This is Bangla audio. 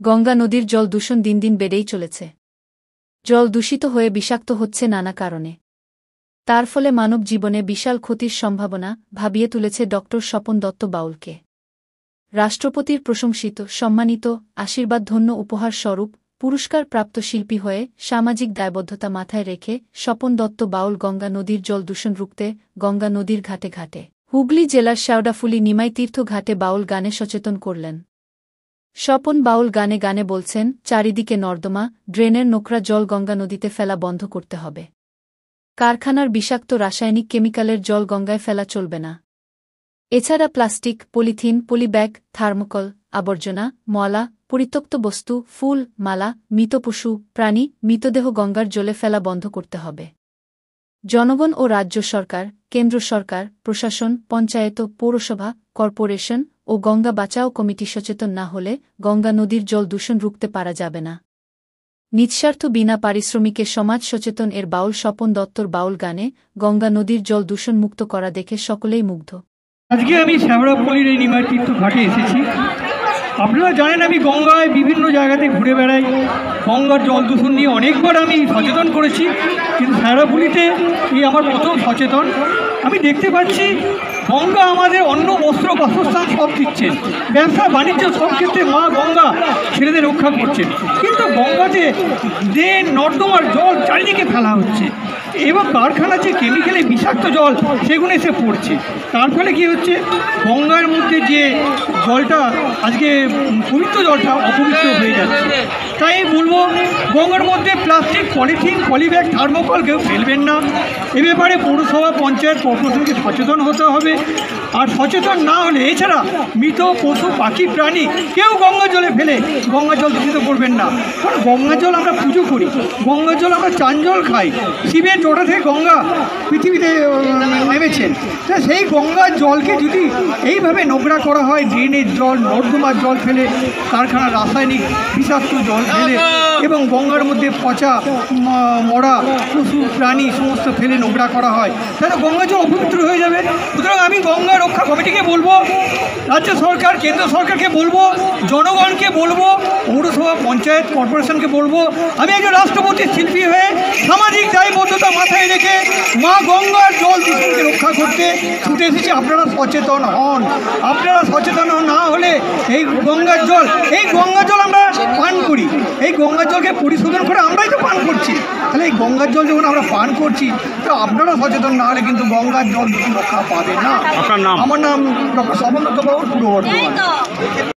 গঙ্গা নদীর জল দূষণ দিন দিন বেড়েই চলেছে। জল দূষিত হয়ে বিষাক্ত হচ্ছে নানা কারণে। তার ফলে মানব জীবনে বিশাল ক্ষতির সম্ভাবনা ভাবিয়ে তুলেছে ড. স্বপন দত্ত বাউলকে। রাষ্ট্রপতির প্রশংসিত, সম্মানিত, আশীর্বাদধন্য উপহার স্বরূপ পুরস্কারপ্রাপ্ত শিল্পী হয়ে সামাজিক দায়বদ্ধতা মাথায় রেখে স্বপন দত্ত বাউল গঙ্গা নদীর জল দূষণ রুখতে গঙ্গা নদীর ঘাটে ঘাটে হুগলি জেলার শেওড়াফুলি নিমাই তীর্থ ঘাটে বাউল গানে সচেতন করলেন। স্বপন বাউল গানে গানে বলছেন, চারিদিকে নর্দমা, ড্রেনের নোংরা জল গঙ্গা নদীতে ফেলা বন্ধ করতে হবে। কারখানার বিষাক্ত রাসায়নিক কেমিক্যালের জল গঙ্গায় ফেলা চলবে না। এছাড়া প্লাস্টিক, পলিথিন, পলিব্যাগ, থার্মোকল, আবর্জনা, ময়লা, পরিত্যক্ত বস্তু, ফুল, মালা, মৃত পশু, প্রাণী, মৃতদেহ গঙ্গার জলে ফেলা বন্ধ করতে হবে। জনগণ ও রাজ্য সরকার, কেন্দ্র সরকার, প্রশাসন, পঞ্চায়েত, পৌরসভা, কর্পোরেশন ও গঙ্গা বাঁচাও কমিটি সচেতন না হলে গঙ্গা নদীর জল দূষণ রুখতে পারা যাবে না। নিঃস্বার্থ বিনা পারিশ্রমিকে সমাজ সচেতন এর বাউল স্বপন দত্তর বাউল গানে গঙ্গা নদীর জল দূষণ মুক্ত করা দেখে সকলেই মুগ্ধ। আজকে আমি শেওড়াফুলির এই নিমাই তীর্থ ঘাটে এসেছি। আপনারা জানেন আমি গঙ্গায় বিভিন্ন জায়গাতে ঘুরে বেড়াই, গঙ্গার জল দূষণ নিয়ে অনেকবার আমি সচেতন করেছি, কিন্তু শেওড়াফুলিতে এই আমার প্রথম সচেতন। আমি দেখতে পাচ্ছি গঙ্গা আমাদের অন্ন, বস্ত্র, বাসস্থান সব দিচ্ছেন, ব্যবসা বাণিজ্য সব ক্ষেত্রে মা গঙ্গা ছেলেদের রক্ষা করছেন, কিন্তু গঙ্গাতে ড্রেন নর্দমার জল চারিদিকে ফেলা হচ্ছে এবং কারখানার যে কেমিক্যালে বিষাক্ত জল সেগুলো এসে পড়ছে। তার ফলে কী হচ্ছে, গঙ্গার মধ্যে যে জলটা আজকে পবিত্র জলটা অপবিত্র হয়ে যাচ্ছে। তাই বলবো গঙ্গার মধ্যে প্লাস্টিক, পলিথিন, পলিব্যাগ, থার্মোকল কেউ ফেলবেন না। এ ব্যাপারে পৌরসভা, পঞ্চায়েত, কর্পোরেশনকে সচেতন হতে হবে। আর সচেতন না হলে এছাড়া মৃত পশু, পাখি, প্রাণী কেউ গঙ্গা জলে ফেলে গঙ্গা জল দূষিত করবেন না। কারণ গঙ্গা জল আমরা পুজো করি, গঙ্গা জল আমরা চান জল খাই। শিবের জটা থেকে গঙ্গা পৃথিবীতে নেমেছেন। তা সেই গঙ্গার জলকে যদি এইভাবে নোংরা করা হয়, ড্রেনের জল, নর্দমার জল ফেলে, কারখানার রাসায়নিক বিষাক্ত জল ফেলে এবং গঙ্গার মধ্যে পচা মরা পশু, প্রাণী সমস্ত ফেলে নোংরা করা হয়, তাহলে গঙ্গা জল অপবিত্র হয়ে যাবে। সুতরাং আমি গঙ্গা রক্ষা কমিটিকে বলবো, রাজ্য সরকার, কেন্দ্র সরকারকে বলবো, জনগণকে বলবো, পৌরসভা, পঞ্চায়েত, কর্পোরেশনকে বলবো, আমি একজন রাষ্ট্রপতির শিল্পী হয়ে সামাজিক দায়বদ্ধতা মাথায় রেখে মা গঙ্গার জল দূষণকে রক্ষা করতে ছুটে এসেছি। আপনারা সচেতন হন। আপনারা সচেতন না হলে এই গঙ্গার জল আমরা পান করি, এই গঙ্গার জলকে পরিশোধন করে আমরাই তো পান করছি। তাহলে এই গঙ্গার জল যখন আমরা পান করছি, তো আপনারা সচেতন না হলে কিন্তু গঙ্গার জল দূষণ রক্ষা পাবে না। আমার নাম ডক্টর স্বপন দত্ত বাউল, পূর্ব বর্ধমান।